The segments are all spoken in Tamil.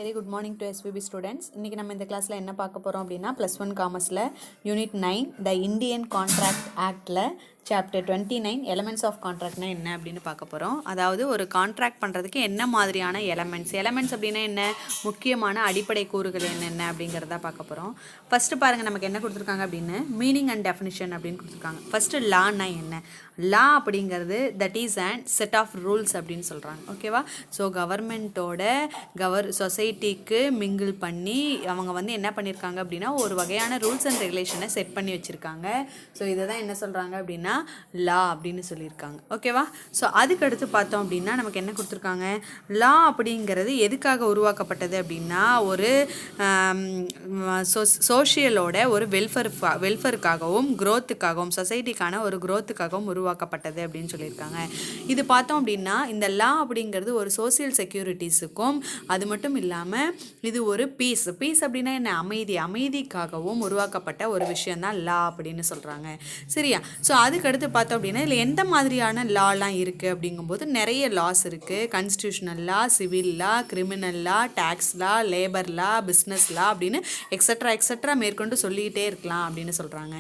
Very good morning to SPB students. இன்றைக்கி நம்ம இந்த கிளாஸில் என்ன பார்க்க போகிறோம் அப்படின்னா +1 காமர்ஸில் யூனிட் 9 த இந்தியன் கான்ட்ராக்ட் ஆக்டில் சாப்டர் 29 எலமெண்ட்ஸ் ஆஃப் கான்ட்ராக்ட்னா என்ன அப்படின்னு பார்க்க போகிறோம். அதாவது ஒரு கான்ட்ராக்ட் பண்ணுறதுக்கு என்ன மாதிரியான எலமெண்ட்ஸ் அப்படின்னா என்ன, முக்கியமான அடிப்படை கூறுகள் என்னென்ன அப்படிங்கிறத பார்க்க போகிறோம். ஃபஸ்ட்டு பாருங்கள், நமக்கு என்ன கொடுத்துருக்காங்க அப்படின்னு மீனிங் அண்ட் டெஃபினிஷன் அப்படின்னு கொடுத்துருக்காங்க. ஃபஸ்ட்டு லான்னா என்ன, லா அப்படிங்கிறது that is and set of rules அப்படின்னு சொல்கிறாங்க. ஓகேவா? ஸோ கவர்மெண்ட்டோட சொசைட்டிக்கு மிங்கிள் பண்ணி அவங்க வந்து என்ன பண்ணியிருக்காங்க அப்படின்னா ஒரு வகையான ரூல்ஸ் அண்ட் ரெகுலேஷனை செட் பண்ணி வச்சுருக்காங்க. ஸோ இதை தான் என்ன சொல்கிறாங்க அப்படின்னா லா அப்படின்னு சொல்லியிருக்காங்க. ஓகேவா? ஸோ அதுக்கடுத்து பார்த்தோம் அப்படின்னா நமக்கு என்ன கொடுத்துருக்காங்க, லா அப்படிங்கிறது எதுக்காக உருவாக்கப்பட்டது அப்படின்னா ஒரு சோஷியலோட ஒரு வெல்ஃபேருக்காகவும் க்ரோத்துக்காகவும் சொசைட்டிக்கான ஒரு க்ரோத்துக்காகவும் உருவாக்கப்பட்டது அப்படின்னு சொல்லியிருக்காங்க. இது பார்த்தோம் அப்படின்னா இந்த லா அப்படிங்கிறது ஒரு சோசியல் செக்யூரிட்டிஸுக்கும், அது மட்டும் இல்லாமல் இது ஒரு பீஸ் அப்படின்னா என்ன, அமைதிக்காகவும் உருவாக்கப்பட்ட ஒரு விஷயந்தான் லா அப்படின்னு சொல்கிறாங்க. சரியா? ஸோ அதுக்கடுத்து பார்த்தோம் அப்படின்னா இதில் எந்த மாதிரியான லாலாம் இருக்குது அப்படிங்கும்போது நிறைய லாஸ் இருக்குது. Constitutional law, civil law, criminal law, tax law, labour law, business law அப்படின்னு எக்ஸட்ரா மேற்கொண்டு சொல்லிக்கிட்டே இருக்கலாம் அப்படின்னு சொல்கிறாங்க.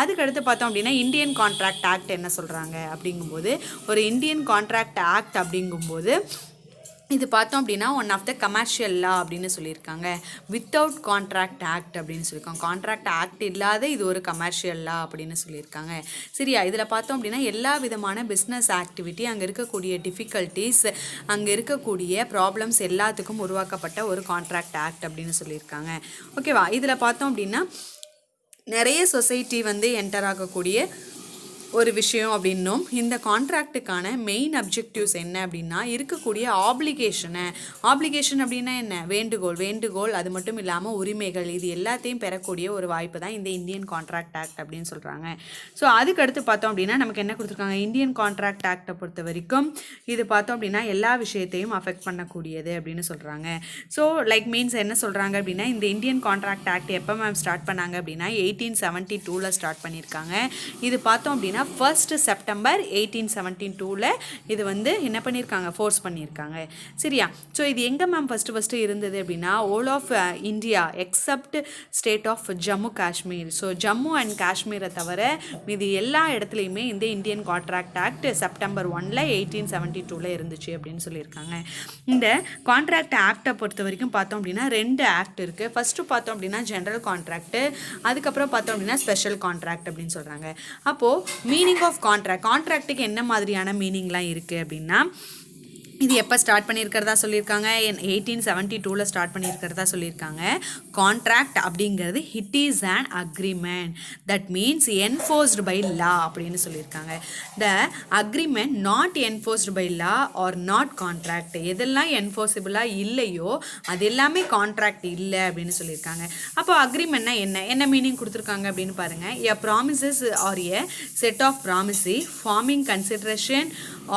அதுக்கடுத்து பார்த்தோம் அப்படின்னா இந்தியன் கான்ட்ராக்ட் ஆக்ட் என்ன சொல்கிறாங்க அப்படிங்கும்போது, ஒரு இந்தியன் கான்ட்ராக்ட் ஆக்ட் அப்படிங்கும்போது இது பார்த்தோம் அப்படின்னா ஒன் ஆஃப் த கமர்ஷியல் லா அப்படின்னு சொல்லியிருக்காங்க. வித்தவுட் கான்ட்ராக்ட் ஆக்ட் அப்படின்னு சொல்லியிருக்காங்க. கான்ட்ராக்ட் ஆக்ட் இல்லாத இது ஒரு கமர்ஷியல் லா அப்படின்னு சொல்லியிருக்காங்க. சரியா? இதில் பார்த்தோம் அப்படின்னா எல்லா விதமான பிஸ்னஸ் ஆக்டிவிட்டி, அங்கே இருக்கக்கூடிய டிஃபிகல்ட்டிஸ், அங்கே இருக்கக்கூடிய ப்ராப்ளம்ஸ் எல்லாத்துக்கும் உருவாக்கப்பட்ட ஒரு கான்ட்ராக்ட் ஆக்ட் அப்படின்னு சொல்லியிருக்காங்க. ஓகேவா? இதில் பார்த்தோம் அப்படின்னா நிறைய சொசைட்டி வந்து என்டர் ஆகக்கூடிய ஒரு விஷயம் அப்படின்னும், இந்த கான்ட்ராக்டுக்கான மெயின் அப்ஜெக்டிவ்ஸ் என்ன அப்படின்னா இருக்கக்கூடிய ஆப்ளிகேஷன் அப்படின்னா என்ன, வேண்டுகோள், அது மட்டும் இல்லாமல் உரிமைகள், இது எல்லாத்தையும் பெறக்கூடிய ஒரு வாய்ப்பு தான் இந்த இந்தியன் கான்ட்ராக்ட் ஆக்ட் அப்படின்னு சொல்கிறாங்க. ஸோ அதுக்கடுத்து பார்த்தோம் அப்படின்னா நமக்கு என்ன கொடுத்துருக்காங்க, இந்தியன் கான்ட்ராக்ட் ஆக்டை பொறுத்த வரைக்கும் இது பார்த்தோம் அப்படின்னா எல்லா விஷயத்தையும் அஃபெக்ட் பண்ணக்கூடியது அப்படின்னு சொல்கிறாங்க. ஸோ மீன்ஸ் என்ன சொல்கிறாங்க அப்படின்னா இந்த இந்தியன் கான்ட்ராக்ட் ஆக்ட் எப்போ மேம் ஸ்டார்ட் பண்ணாங்க அப்படின்னா 1872 ஸ்டார்ட் பண்ணியிருக்காங்க. இது பார்த்தோம் அப்படின்னா 1 செப்டம்பர் 1872 இது வந்து என்ன பண்ணியிருக்காங்க, ஃபோர்ஸ் பண்ணியிருக்காங்க. சரியா? ஸோ இது எங்கே மேம் ஃபஸ்ட்டு இருந்தது அப்படின்னா whole of India except state of Jammu Kashmir. So Jammu and காஷ்மீரை தவிர இது எல்லா இடத்துலையுமே இந்த இந்தியன் கான்ட்ராக்ட் ஆக்ட் செப்டம்பர் 1 1872 இருந்துச்சு அப்படின்னு சொல்லியிருக்காங்க. இந்த கான்ட்ராக்ட் ஆக்டை பொறுத்த வரைக்கும் பார்த்தோம் அப்படின்னா 2 ஆக்ட் இருக்குது. ஃபஸ்ட்டு பார்த்தோம் அப்படின்னா ஜென்ரல் கான்ட்ராக்ட், அதுக்கப்புறம் பார்த்தோம் அப்படின்னா ஸ்பெஷல் கான்ட்ராக்ட் அப்படின்னு சொல்கிறாங்க. அப்போது மீனிங் ஆஃப் கான்ட்ராக்டுக்கு என்ன மாதிரியான மீனிங்லாம் இருக்குது அப்படின்னா, இது எப்போ ஸ்டார்ட் பண்ணியிருக்கிறதா சொல்லியிருக்காங்க, 1872 ஸ்டார்ட் பண்ணியிருக்கிறதா சொல்லியிருக்காங்க. கான்ட்ராக்ட் அப்படிங்கிறது it is an agreement that means enforced by law அப்படின்னு சொல்லியிருக்காங்க. The agreement not enforced by law are not contract. எதெல்லாம் என்ஃபோர்ஸபிளாக இல்லையோ அது எல்லாமே கான்ட்ராக்ட் இல்லை அப்படின்னு சொல்லியிருக்காங்க. அப்போ அக்ரிமெண்ட்னா என்ன மீனிங் கொடுத்துருக்காங்க அப்படின்னு பாருங்கள். A promises are a set of promisee forming consideration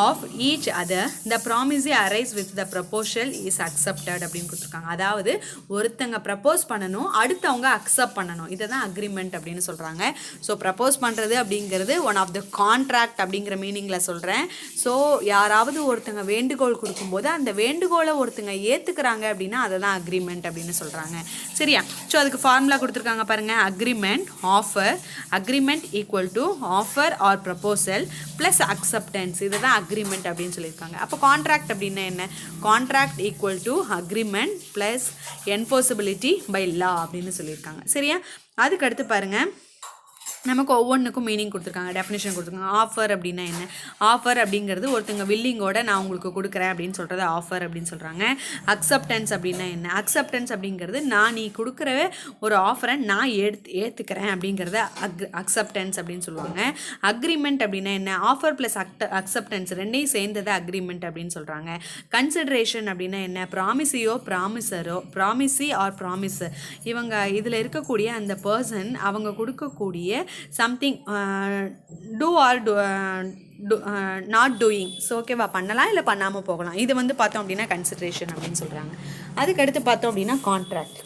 of each other the promisee arise with the proposal is accepted அப்படின்னு கொடுத்துருக்காங்க. அதாவது ஒருத்தங்க ப்ரப்போஸ் பண்ணணும், அடுத்தவங்க அக்செப்ட் பண்ணணும். இதை தான் அக்ரிமெண்ட் அப்படின்னு சொல்கிறாங்க. ஸோ ப்ரப்போஸ் பண்ணுறது அப்படிங்கிறது ஒன் ஆஃப் த கான்ட்ராக்ட் அப்படிங்கிற மீனிங்கில் சொல்கிறேன். ஸோ யாராவது ஒருத்தங்க வேண்டுகோள் கொடுக்கும்போது அந்த வேண்டுகோளை ஒருத்தங்க ஏற்றுக்கிறாங்க அப்படின்னா அதை தான் அக்ரிமெண்ட் அப்படின்னு சொல்கிறாங்க. சரியா? ஸோ அதுக்கு ஃபார்முலா கொடுத்துருக்காங்க பாருங்கள். Agreement equal to offer or proposal plus acceptance. இதை தான் அக்ரிமெண்ட் அப்படின்னு சொல்லியிருக்காங்க. அப்போ கான்ட்ராக்ட் அப்படின்னா என்ன, contract equal to agreement plus enforceability by law அப்படின்னு சொல்லியிருக்காங்க. சரியா? அதுக்கடுத்து பாருங்கள், நமக்கு ஒவ்வொன்றுக்கும் மீனிங் கொடுத்துருக்காங்க, டெஃபினேஷன் கொடுத்துருக்காங்க. ஆஃபர் அப்படின்னா என்ன, ஆஃபர் அப்படிங்கிறது ஒருத்தங்க வில்லிங்கோட நான் உங்களுக்கு கொடுக்குறேன் அப்படின்னு சொல்கிறது ஆஃபர் அப்படின்னு சொல்கிறாங்க. அக்செப்டன்ஸ் அப்படின்னா என்ன, அக்செப்டன்ஸ் அப்படிங்கிறது நீ கொடுக்குற ஒரு ஆஃபரை நான் ஏற்றுக்கிறேன் அப்படிங்கிறத அக்செப்டன்ஸ் அப்படின்னு சொல்லுவாங்க. அக்ரிமெண்ட் அப்படின்னா என்ன, ஆஃபர் ப்ளஸ் அக்செப்டன்ஸ் ரெண்டையும் சேர்ந்தது அக்ரிமெண்ட் அப்படின்னு சொல்கிறாங்க. கன்சிடரேஷன் அப்படின்னா என்ன, ப்ராமிசி ஆர் ப்ராமிஸர், இவங்க இதில் இருக்கக்கூடிய அந்த பர்சன் அவங்க கொடுக்கக்கூடிய something do or not doing. So ஓகேவா, பண்ணலாம் இல்லை பண்ணாமல் போகலாம். இது வந்து பார்த்தோம் அப்படின்னா கன்சிடரேஷன் அப்படின்னு சொல்கிறாங்க. அதுக்கடுத்து பார்த்தோம் அப்படின்னா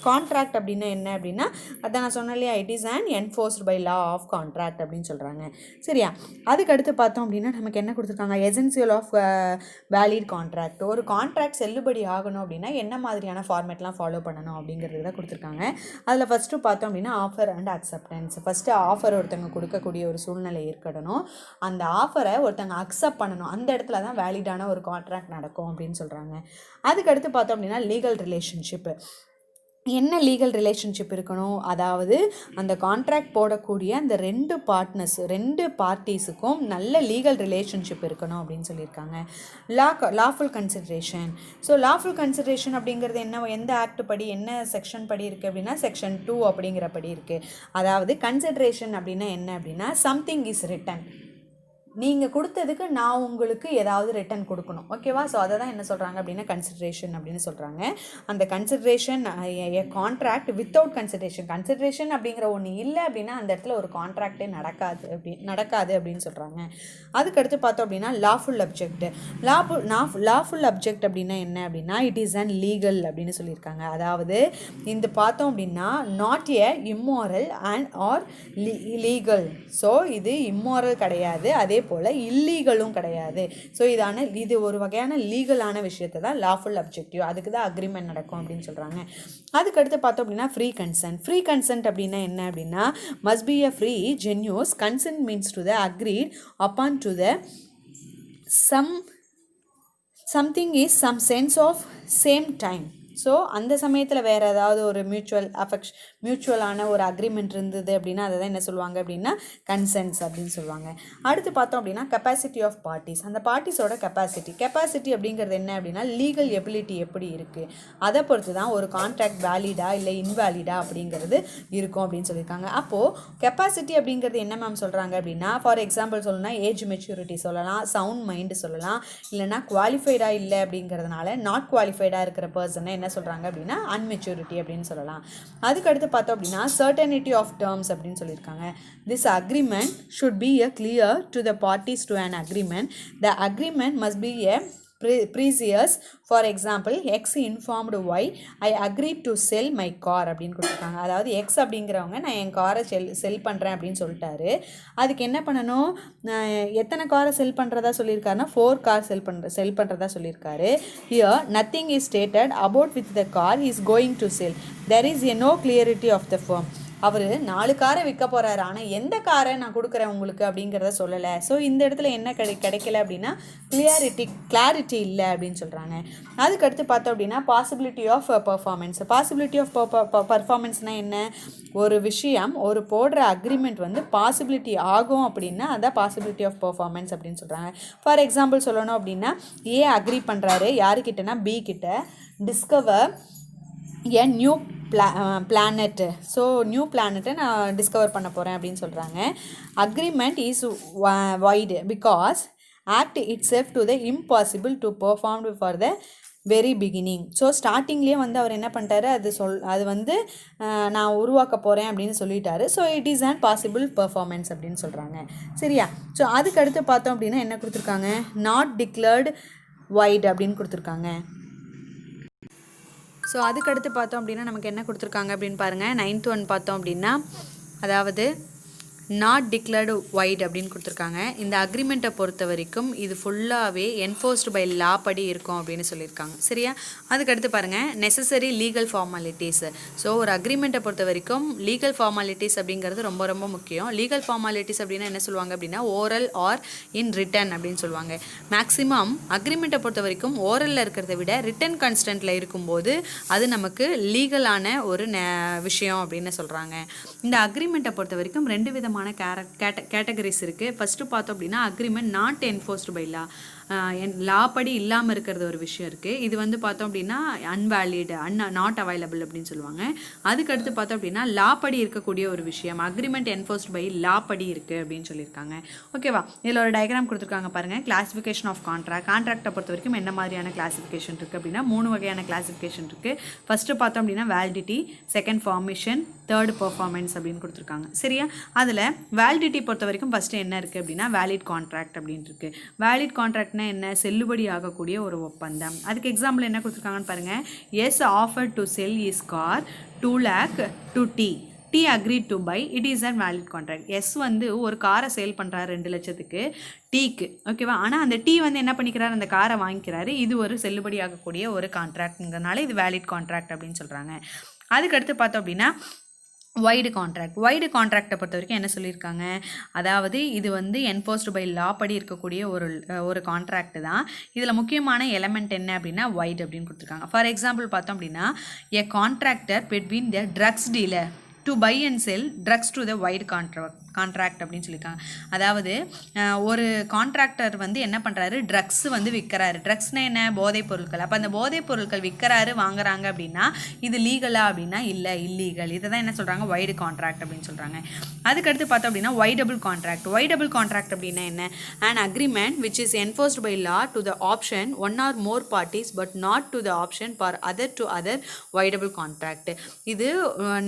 கான்ட்ராக்ட் அப்படின்னா என்ன அப்படின்னா, அதான் நான் சொன்னேன் இல்லையா, it is and enforced by law of contract அப்படின்னு சொல்கிறாங்க. சரியா, அதுக்கடுத்து பார்த்தோம் அப்படின்னா நமக்கு என்ன கொடுத்துருக்காங்க, எசென்சியல் ஆஃப் வேலிட் கான்ட்ராக்ட். ஒரு கான்ட்ராக்ட் செல்லுபடி ஆகணும் அப்படின்னா என்ன மாதிரியான ஃபார்மேட்லாம் ஃபாலோ பண்ணணும் அப்படிங்கிறது தான் கொடுத்துருக்காங்க. அதில் ஃபஸ்ட்டு பார்த்தோம் அப்படின்னா offer and acceptance. First offer ஒருத்தவங்க கொடுக்கக்கூடிய ஒரு சூழ்நிலை இருக்கணும். அந்த ஆஃபரை ஒருத்தவங்க அக்செப்ட் பண்ணணும். அந்த இடத்துல தான் வேலிடான ஒரு கான்ட்ராக்ட் நடக்கும் அப்படின்னு சொல்கிறாங்க. அதுக்கடுத்து பார்த்தோம் அப்படின்னா லீகல் ரிலேஷன்ஷிப்பு. என்ன லீகல் ரிலேஷன்ஷிப் இருக்கணும், அதாவது அந்த கான்ட்ராக்ட் போடக்கூடிய அந்த ரெண்டு பார்ட்டிஸுக்கும் நல்ல லீகல் ரிலேஷன்ஷிப் இருக்கணும் அப்படின்னு சொல்லியிருக்காங்க. Lawful consideration. So lawful consideration அப்படிங்கிறது என்ன, எந்த ஆக்ட் படி என்ன செக்ஷன் படி இருக்குது அப்படின்னா செக்ஷன் 2 அப்படிங்கிற படி இருக்குது. அதாவது கன்சிடரேஷன் அப்படின்னா என்ன அப்படின்னா, சம்திங் இஸ் ரிட்டன், நீங்கள் கொடுத்ததுக்கு நான் உங்களுக்கு ஏதாவது ரிட்டன் கொடுக்கணும். ஓகேவா, ஸோ அதை தான் என்ன சொல்கிறாங்க அப்படின்னா கன்சிடரேஷன் அப்படின்னு சொல்கிறாங்க. அந்த கன்சிடரேஷன் எ கான்ட்ராக்ட் வித்தவுட் கன்சிடரேஷன் அப்படிங்கிற ஒன்று இல்லை அப்படின்னா அந்த இடத்துல ஒரு கான்ட்ராக்டே நடக்காது அப்படின்னு சொல்கிறாங்க. அதுக்கடுத்து பார்த்தோம் அப்படின்னா லாஃபுல் அப்ஜெக்ட். லாஃபுல் அப்ஜெக்ட் அப்படின்னா என்ன அப்படின்னா, இட் இஸ் அண்ட் லீகல் அப்படின்னு சொல்லியிருக்காங்க. அதாவது இந்த பார்த்தோம் அப்படின்னா not a immoral and or legal. So இது இம்மாரல் கிடையாது, அதே போல் இல்லீகலும் கிடையாது. ஸோ இது ஒரு வகையான லீகலான விஷயத்தை தான் லாஃபுல் அப்ஜெக்டிவ், அதுக்கு தான் அக்ரிமெண்ட் நடக்கும் அப்படின்னு சொல்கிறாங்க. அதுக்கடுத்து பார்த்தோம் அப்படின்னா ஃப்ரீ கன்சென்ட் அப்படின்னா என்ன அப்படின்னா, must be a free genuine consent means to the agreed upon to the something is some sense of same time. So அந்த சமயத்தில் வேறு ஏதாவது ஒரு மியூச்சுவலான ஒரு அக்ரிமெண்ட் இருந்தது அப்படின்னா அதை தான் என்ன சொல்லுவாங்க அப்படின்னா கன்சென்ட்ஸ் அப்படின்னு சொல்லுவாங்க. அடுத்து பார்த்தோம் அப்படின்னா கெப்பாசிட்டி ஆஃப் பார்ட்டிஸ். அந்த பார்ட்டிஸோட கெப்பாசிட்டி அப்படிங்கிறது என்ன அப்படின்னா, லீகல் எபிலிட்டி எப்படி இருக்குது அதை பொறுத்து தான் ஒரு கான்ட்ராக்ட் வேலிடா இல்லை இன்வேலிடா அப்படிங்கிறது இருக்கும் அப்படின்னு சொல்லியிருக்காங்க. அப்போது கெப்பாசிட்டி அப்படிங்கிறது என்ன மேம் சொல்கிறாங்க அப்படின்னா, ஃபார் எக்ஸாம்பிள் சொல்லணும்னா ஏஜ் மெச்சூரிட்டி சொல்லலாம், சவுண்ட் மைண்டு சொல்லலாம், இல்லைனா குவாலிஃபைடாக இல்லை அப்படிங்கிறதுனால நாட் குவாலிஃபைடாக இருக்கிற பர்சனை என்ன சொல்கிறாங்க அப்படின்னா அன்மெச்சூரிட்டி அப்படின்னு சொல்லலாம். அதுக்கடுத்து பார்த்தோம் அப்படின்னா சர்டனிட்டி ஆஃப் டேர்ம்ஸ் அப்படின்னு சொல்லியிருக்காங்க. This agreement should be a clear to the parties to an agreement. The agreement must be a precise. For example X informed Y I agreed to sell my car அப்படின்னு கொடுத்துருக்காங்க. அதாவது எக்ஸ் அப்படிங்கிறவங்க நான் என் காரை செல் பண்ணுறேன் அப்படின்னு சொல்லிட்டாரு. அதுக்கு என்ன பண்ணணும், எத்தனை காரை செல் பண்ணுறதா சொல்லியிருக்காருன்னா 4 கார் செல் பண்ணுறதா சொல்லியிருக்காரு. Here nothing is stated about with the car is going to sell. There is a no clarity of the firm. அவர் 4 காரை விற்க போகிறாரு, ஆனால் எந்த காரை நான் கொடுக்குறேன் உங்களுக்கு அப்படிங்கிறத சொல்லலை. ஸோ இந்த இடத்துல என்ன கிடைக்கல அப்படின்னா கிளாரிட்டி இல்லை அப்படின்னு சொல்கிறாங்க. அதுக்கடுத்து பார்த்தோம் அப்படின்னா பாசிபிலிட்டி ஆஃப் பர்ஃபார்மன்ஸ்னால் என்ன, ஒரு விஷயம் ஒரு போடுற அக்ரிமெண்ட் வந்து பாசிபிலிட்டி ஆகும் அப்படின்னா அதான் பாசிபிலிட்டி ஆஃப் பர்ஃபார்மன்ஸ் அப்படின்னு சொல்கிறாங்க. ஃபார் எக்ஸாம்பிள் சொல்லணும் அப்படின்னா ஏ அக்ரி பண்ணுறாரு யாருக்கிட்டனா பி கிட்ட, discover a new planet. So new பிளானட்டை நான் டிஸ்கவர் பண்ண போகிறேன் அப்படின்னு சொல்கிறாங்க. Agreement is void because act itself to the impossible to perform for the very beginning. So ஸ்டார்டிங்லேயே வந்து அவர் என்ன பண்ணிட்டாரு, அது வந்து நான் உருவாக்க போகிறேன் அப்படின்னு சொல்லிட்டாரு. So it is and possible performance அப்படின்னு சொல்கிறாங்க. சரியா, ஸோ அதுக்கடுத்து பார்த்தோம் அப்படின்னா என்ன கொடுத்துருக்காங்க, நாட் டிக்ளேர்டு வைட் அப்படின்னு கொடுத்துருக்காங்க. ஸோ அதுக்கடுத்து பார்த்தோம் அப்படின்னா நமக்கு என்ன கொடுத்துருக்காங்க அப்படின்னு பாருங்கள். 9th ஒன் பார்த்தோம் அப்படின்னா, அதாவது நாட் டிக்ளேர்டு வைட் அப்படின்னு கொடுத்துருக்காங்க. இந்த அக்ரிமெண்ட்டை பொறுத்த வரைக்கும் இது ஃபுல்லாகவே என்ஃபோர்ஸ்டு பை லா படி இருக்கும் அப்படின்னு சொல்லியிருக்காங்க. சரியா, அதுக்கடுத்து பாருங்கள் நெசசரி லீகல் ஃபார்மாலிட்டிஸ். ஸோ ஒரு அக்ரிமெண்ட்டை பொறுத்த வரைக்கும் லீகல் ஃபார்மாலிட்டிஸ் அப்படிங்கிறது ரொம்ப ரொம்ப முக்கியம். லீகல் ஃபார்மாலிட்டிஸ் அப்படின்னா என்ன சொல்லுவாங்க அப்படின்னா ஓரல் ஆர் இன் ரிட்டன் அப்படின்னு சொல்லுவாங்க. மேக்ஸிமம் அக்ரிமெண்ட்டை பொறுத்த வரைக்கும் ஓரலில் இருக்கிறத விட ரிட்டன் கன்ஸ்டன்ட்டில் இருக்கும்போது அது நமக்கு லீகலான ஒரு விஷயம் அப்படின்னு சொல்கிறாங்க. இந்த அக்ரிமெண்ட்டை பொறுத்த வரைக்கும் 2 விதமான கேட்டகரிஸ் இருக்குது. ஃபஸ்ட்டு பார்த்தோம் அப்படின்னா agreement not enforced by law. Law படி இல்லாமல் இருக்கிறது ஒரு விஷயம் இருக்குது. இது வந்து பார்த்தோம் அப்படின்னா அன்வேலிட், நாட் அவைலபிள் அப்படின்னு சொல்லுவாங்க. அதுக்கடுத்து பார்த்தோம் அப்படின்னா லா படி இருக்கக்கூடிய ஒரு விஷயம், அக்ரிமெண்ட் என்ஃபோர்ஸ்ட் பை லா படி இருக்குது அப்படின்னு சொல்லியிருக்காங்க. ஓகேவா? இதில் ஒரு டயக்ராம் கொடுத்துருக்காங்க பாருங்கள். கிளாசிஃபிகேஷன் ஆஃப் கான்ட்ராக்டை பொறுத்த வரைக்கும் என்ன மாதிரியான கிளாசிஃபிகேஷன் இருக்குது அப்படின்னா 3 வகையான கிளாசிஃபிகேஷன் இருக்குது. ஃபஸ்ட்டு பார்த்தோம் அப்படின்னா validity, second formation, third performance அப்படின்னு கொடுத்துருக்காங்க. சரியா? அதில் வேலிடிட்டி பொறுத்த வரைக்கும் ஃபஸ்ட்டு என்ன இருக்குது அப்படின்னா வேலிட் கான்ட்ராக்ட் அப்படின்னு இருக்குது. வேலிட் கான்ட்ராக்ட்னா என்ன? செல்லுபடி ஆகக்கூடிய ஒரு ஒப்பந்தம். அதுக்கு எக்ஸாம்பிள் என்ன கொடுத்துருக்காங்கன்னு பாருங்கள். S offer to sell is car 2 lakh to T agreed to buy, it is a valid contract. S வந்து ஒரு காரை சேல் பண்ணுறாரு 2 லட்சத்துக்கு டீக்கு. ஓகேவா? ஆனால் அந்த டீ வந்து என்ன பண்ணிக்கிறாரு? அந்த காரை வாங்கிக்கிறாரு. இது ஒரு செல்லுபடி ஆகக்கூடிய ஒரு கான்ட்ராக்ட்ங்கிறதுனால இது வேலிட் கான்ட்ராக்ட் அப்படின்னு சொல்கிறாங்க. அதுக்கடுத்து பார்த்தோம் அப்படின்னா வைடு கான்ட்ராக்டை பொறுத்த வரைக்கும் என்ன சொல்லியிருக்காங்க? அதாவது இது வந்து என்ஃபோர்ஸ்டு பை லா படி இருக்கக்கூடிய ஒரு கான்ட்ராக்ட் தான். இதில் முக்கியமான எலமெண்ட் என்ன அப்படின்னா வைடு அப்படின்னு கொடுத்துருக்காங்க. ஃபார் எக்ஸாம்பிள் பார்த்தோம் அப்படின்னா a contractor between the drugs dealer to buy and sell drugs to the void contract அப்படின்னு சொல்லியிருக்காங்க. அதாவது ஒரு கான்ட்ராக்டர் வந்து என்ன பண்ணுறாரு? ட்ரக்ஸ் வந்து விற்கிறாரு. ட்ரக்ஸ்னால் என்ன? போதைப் பொருட்கள். அப்போ அந்த போதைப் பொருட்கள் விற்கிறாரு, வாங்குறாங்க அப்படின்னா இது லீகலா அப்படின்னா இல்லை, இல்லீகல். இதை தான் என்ன சொல்கிறாங்க? வைடு கான்ட்ராக்ட் அப்படின்னு சொல்கிறாங்க. அதுக்கடுத்து பார்த்தோம் அப்படின்னா வைடபிள் கான்ட்ராக்ட் அப்படின்னா என்ன? an agreement which is enforced by law to the option one or more parties but not to the option for other to other voidable contract. இது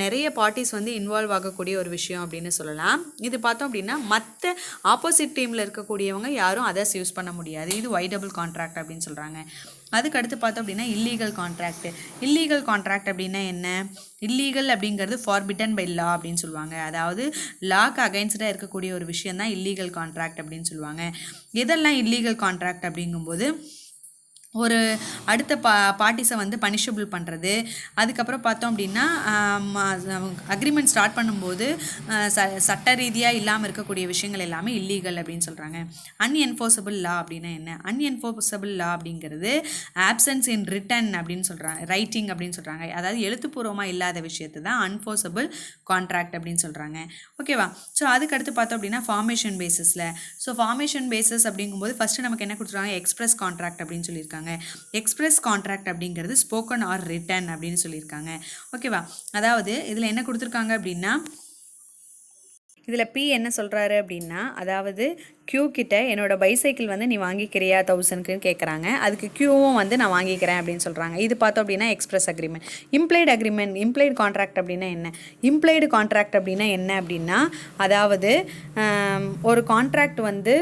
நிறைய பார்ட்டிஸ் வந்து இன்வால்வ் ஆகக்கூடிய ஒரு விஷயம் அப்படின்னு சொல்லலாம். இது பார்த்தோம் அப்படின்னா மற்ற ஆப்போசிட் டீமில் இருக்கக்கூடியவங்க யாரும் அதர்ஸ் யூஸ் பண்ண முடியாது. இது வைடபிள் கான்ட்ராக்ட் அப்படின்னு சொல்கிறாங்க. அதுக்கடுத்து பார்த்தோம் அப்படின்னா இல்லீகல் கான்ட்ராக்ட் அப்படின்னா என்ன? இல்லீகல் அப்படிங்கிறது ஃபார்பிட்டன் பை லா அப்படின்னு சொல்லுவாங்க. அதாவது லாக்கு அகைன்ஸ்டாக இருக்கக்கூடிய ஒரு விஷயம் தான் இல்லீகல் கான்ட்ராக்ட் அப்படின்னு சொல்லுவாங்க. எதெல்லாம் இல்லீகல் கான்ட்ராக்ட் அப்படிங்கும்போது ஒரு அடுத்த பார்ட்டிஸை வந்து பனிஷபிள் பண்ணுறது. அதுக்கப்புறம் பார்த்தோம் அப்படின்னா அக்ரிமெண்ட் ஸ்டார்ட் பண்ணும்போது சட்ட ரீதியாக இல்லாமல் இருக்கக்கூடிய விஷயங்கள் எல்லாமே இல்லீகல் அப்படின்னு சொல்கிறாங்க. அன்என்ஃபோர்ஸபிள் லா அப்படின்னா என்ன? அன்என்ஃபோர்ஸபிள் லா அப்படிங்கிறது ஆப்சன்ஸ் இன் ரிட்டன் அப்படின்னு சொல்கிறாங்க, ரைட்டிங் அப்படின்னு சொல்கிறாங்க. அதாவது எழுத்துப்பூர்வமாக இல்லாத விஷயத்தை தான் அன்ஃபோர்ஸபிள் கான்ட்ராக்ட் அப்படின்னு சொல்கிறாங்க. ஓகேவா? ஸோ அதுக்கடுத்து பார்த்தோம் அப்படின்னா ஃபார்மேஷன் பேசிஸ் அப்படிங்கும்போது ஃபஸ்ட்டு நமக்கு என்ன கொடுத்துருக்காங்க? எக்ஸ்பிரஸ் கான்ட்ராக்ட் அப்படின்னு சொல்லியிருக்காங்க. எக்ஸ்பிரஸ் கான்ட்ராக்ட் அப்படிங்கிறது ஸ்போக்கன் ஆர் ரிட்டன் அப்படின்னு சொல்லியிருக்காங்க. ஓகேவா? அதாவது இதில் என்ன கொடுத்துருக்காங்க அப்படின்னா இதில் பி என்ன சொல்கிறாரு அப்படின்னா அதாவது கியூ கிட்ட என்னோட பைசைக்கிள் வந்து நீ வாங்கிக்கிறியா 1000க்குன்னு கேட்குறாங்க. அதுக்கு கியூவும் வந்து நான் வாங்கிக்கிறேன் அப்படின்னு சொல்கிறாங்க. இது பார்த்தோம் அப்படின்னா எக்ஸ்பிரஸ் அக்ரிமெண்ட். இம்ப்ளைடு கான்ட்ராக்ட் அப்படின்னா என்ன? இம்ப்ளைடு கான்ட்ராக்ட் அப்படின்னா என்ன அப்படின்னா அதாவது ஒரு கான்ட்ராக்ட் வந்து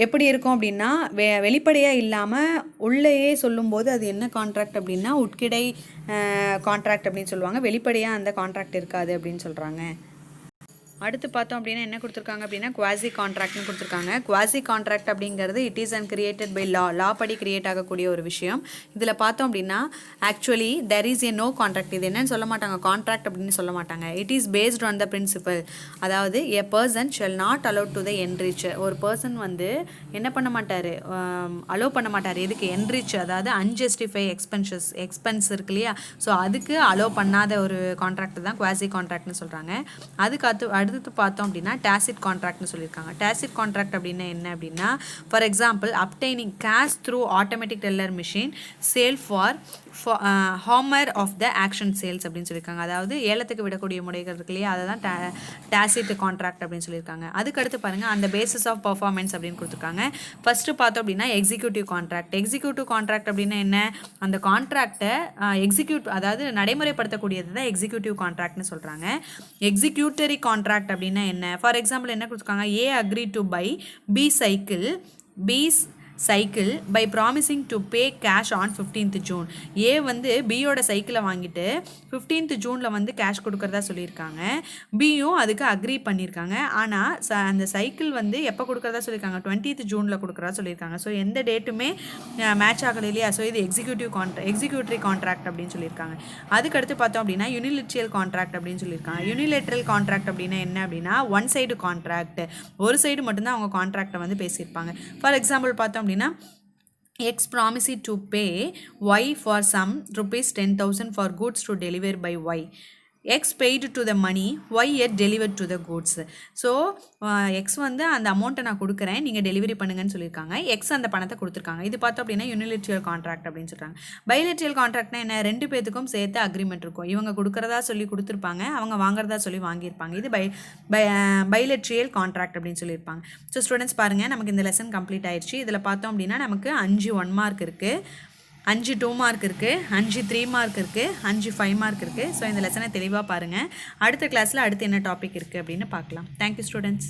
எப்படி இருக்கும் அப்படின்னா வெளிப்படையாக இல்லாமல் உள்ளேயே சொல்லும்போது அது என்ன கான்ட்ராக்ட் அப்படின்னா உட்கிடை கான்ட்ராக்ட் அப்படின்னு சொல்லுவாங்க. வெளிப்படையாக அந்த கான்ட்ராக்ட் இருக்காது அப்படின்னு சொல்கிறாங்க. அடுத்து பார்த்தோம் அப்படின்னா என்ன கொடுத்துருக்காங்க அப்படின்னா குவாசி கான்ட்ராக்ட்னு கொடுத்துருக்காங்க. குவாசி கான்ட்ராக்ட் அப்படிங்கிறது it is and created by law படி கிரியேட் ஆகக்கூடிய ஒரு விஷயம். இதில் பார்த்தோம் அப்படின்னா actually there is a no contract. இது என்னன்னு சொல்ல மாட்டாங்க, கான்ட்ராக்ட் அப்படின்னு சொல்ல மாட்டாங்க. It is based on the principle. அதாவது a person shall not allowed to the enrich. ஒரு பர்சன் வந்து என்ன பண்ண மாட்டார்? அலோவ் பண்ண மாட்டார். எதுக்கு? என்ரிச், அதாவது அன்ஜஸ்டிஃபை எக்ஸ்பென்ஸ் இருக்கு இல்லையா? ஸோ அதுக்கு அலோவ் பண்ணாத ஒரு கான்ட்ராக்ட் தான் குவாசி கான்ட்ராக்ட்னு சொல்கிறாங்க. அடுத்து பார்த்தோம் அப்படின்னா டாசிட் கான்ட்ராக்ட்னு சொல்லியிருக்காங்க. டாசிட் கான்ட்ராக்ட் அப்படின்னா என்ன அப்படின்னா for example obtaining cash through automatic teller machine sale for hammer of the auction sales அப்படின்னு சொல்லியிருக்காங்க. அதாவது ஏலத்துக்கு விடக்கூடிய முறைகள் இருக்கு இல்லையா? அதை தான் டாசிட் கான்ட்ராக்ட் அப்படின்னு சொல்லியிருக்காங்க. அதுக்கடுத்து பாருங்கள் அந்த பேசிஸ் ஆஃப் பர்ஃபார்மன்ஸ் அப்படின்னு கொடுத்துருக்காங்க. ஃபஸ்ட்டு பார்த்தோம் அப்படின்னா எக்ஸிக்யூட்டிவ் கான்ட்ராக்ட் அப்படின்னா என்ன? அந்த கான்ட்ராக்டை அதாவது நடைமுறைப்படுத்தக்கூடியது தான் எக்ஸிக்யூட்டிவ் கான்ட்ராக்ட்னு சொல்கிறாங்க. எக்ஸிக்யூட்டரி கான்ட்ராக்ட் அப்படின்னா என்ன? ஃபார் எக்ஸாம்பிள் என்ன கொடுத்துருக்காங்க? A agree to buy B cycle by promising to pay cash on 15th June. A வந்து பியோட சைக்கிளை வாங்கிட்டு 15th June வந்து கேஷ் கொடுக்குறதா சொல்லியிருக்காங்க. பியும் அதுக்கு அக்ரி பண்ணியிருக்காங்க. ஆனால் அந்த சைக்கிள் வந்து எப்போ கொடுக்குறதா சொல்லியிருக்காங்க? 20th June கொடுக்குறதா சொல்லியிருக்காங்க. ஸோ எந்த டேட்டுமே மேட்ச் ஆகலை இல்லையா? ஸோ இது எக்ஸிக்யூட்டரி கான்ட்ராக்ட் அப்படின்னு சொல்லியிருக்காங்க. அதுக்கடுத்து பார்த்தோம் அப்படின்னா யூனிலேட்ரல் கான்ட்ராக்ட் அப்படின்னு சொல்லியிருக்காங்க. யூனிலேட்ரல் கான்ட்ராக்ட் அப்படின்னா என்ன அப்படின்னா ஒன் சைடு கான்ட்ராக்ட், ஒரு சைடு மட்டும்தான் அவங்க கான்ட்ராக்டை வந்து பேசியிருப்பாங்க. ஃபார் எக்ஸாம்பிள் பார்த்தோம் அப்படின்னா X promised to pay Y for some rupees 10,000 for goods to deliver by Y. X paid to the money Y had delivered to the goods. So X வந்து அந்த அமௌண்ட்டை நான் கொடுக்குறேன், நீங்கள் டெலிவரி பண்ணுங்கன்னு சொல்லியிருக்காங்க. எக்ஸ் அந்த பணத்தை கொடுத்துருக்காங்க. இது பார்த்தோம் அப்படின்னா யூனிலேட்ரல் கான்ட்ராக்ட் அப்படின்னு சொல்கிறாங்க. பைலேட்ரல் கான்ட்ராக்ட்னா என்ன, ரெண்டு பேத்துக்கும் சேர்த்து அக்ரிமெண்ட் இருக்கும். இவங்க கொடுக்குறதா சொல்லி கொடுத்துருப்பாங்க, அவங்க வாங்குறதா சொல்லி வாங்கியிருப்பாங்க. இது பைலேட்ரல் கான்ட்ராக்ட் அப்படின்னு சொல்லியிருப்பாங்க. ஸோ ஸ்டூடெண்ட்ஸ் பாருங்கள், நமக்கு இந்த லெசன் கம்ப்ளீட் ஆயிடுச்சு. இதில் பார்த்தோம் அப்படின்னா நமக்கு 5 1 மார்க் இருக்குது, 5 2 மார்க் இருக்குது, 5 3 மார்க் இருக்குது, 5 5 மார்க் இருக்குது. ஸோ இந்த லெசனை தெளிவாக பாருங்கள். அடுத்த கிளாஸில் அடுத்து என்ன டாபிக் இருக்குது அப்படின்னு பார்க்கலாம். Thank you students.